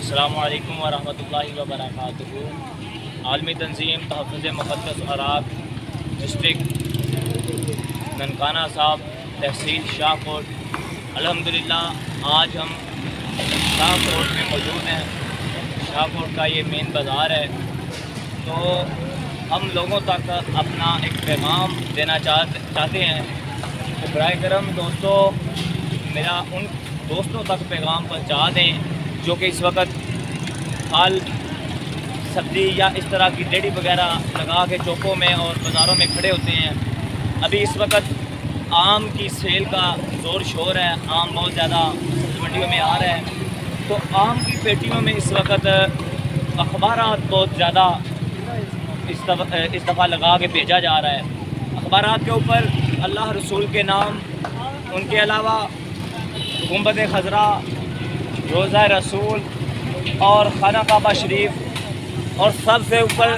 السلام علیکم ورحمۃ اللہ وبرکاتہ۔ عالمی تنظیم تحفظ مقدس عراق ڈسٹرکٹ ننکانہ صاحب تحصیل شاہکوٹ، الحمدللہ آج ہم شاہکوٹ میں موجود ہیں۔ شاہکوٹ کا یہ مین بازار ہے، تو ہم لوگوں تک اپنا ایک پیغام دینا چاہتے ہیں کہ برائے کرم دوستوں میرا ان دوستوں تک پیغام پہنچا دیں جو کہ اس وقت پھل سبزی یا اس طرح کی ریڑھی وغیرہ لگا کے چوکوں میں اور بازاروں میں کھڑے ہوتے ہیں۔ ابھی اس وقت آم کی سیل کا زور شور ہے، آم بہت زیادہ منڈیوں میں آ رہا ہے، تو آم کی پیٹیوں میں اس وقت اخبارات بہت زیادہ اس دفعہ لگا کے بھیجا جا رہا ہے۔ اخبارات کے اوپر اللہ رسول کے نام، ان کے علاوہ گنبد خضرا، روضہ رسول اور خانہ کعبہ شریف، اور سب سے اوپر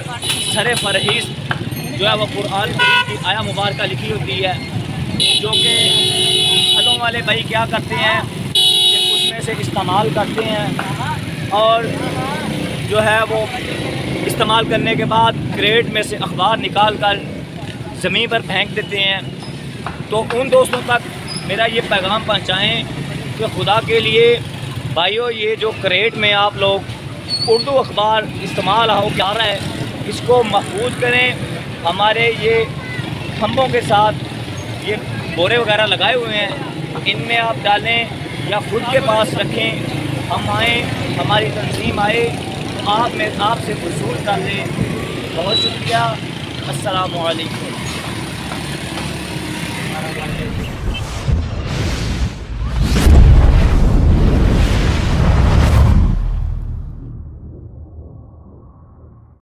سر فرہیست جو ہے وہ قرآن کریم کی آیہ مبارکہ لکھی ہوتی ہے، جو کہ پھلوں والے بھائی کیا کرتے ہیں کہ اس میں سے استعمال کرتے ہیں اور جو ہے وہ استعمال کرنے کے بعد کریٹ میں سے اخبار نکال کر زمین پر پھینک دیتے ہیں۔ تو ان دوستوں تک میرا یہ پیغام پہنچائیں کہ خدا کے لیے بھائیو، یہ جو کریٹ میں آپ لوگ اردو اخبار استعمال ہو کیا رہا ہے، اس کو محفوظ کریں۔ ہمارے یہ کھمبوں کے ساتھ یہ بورے وغیرہ لگائے ہوئے ہیں، ان میں آپ ڈالیں یا خود کے پاس رکھیں۔ ہم آئیں، ہماری تنظیم آئے تو آپ سے وصول کر لیں۔ بہت شکریہ، السلام علیکم۔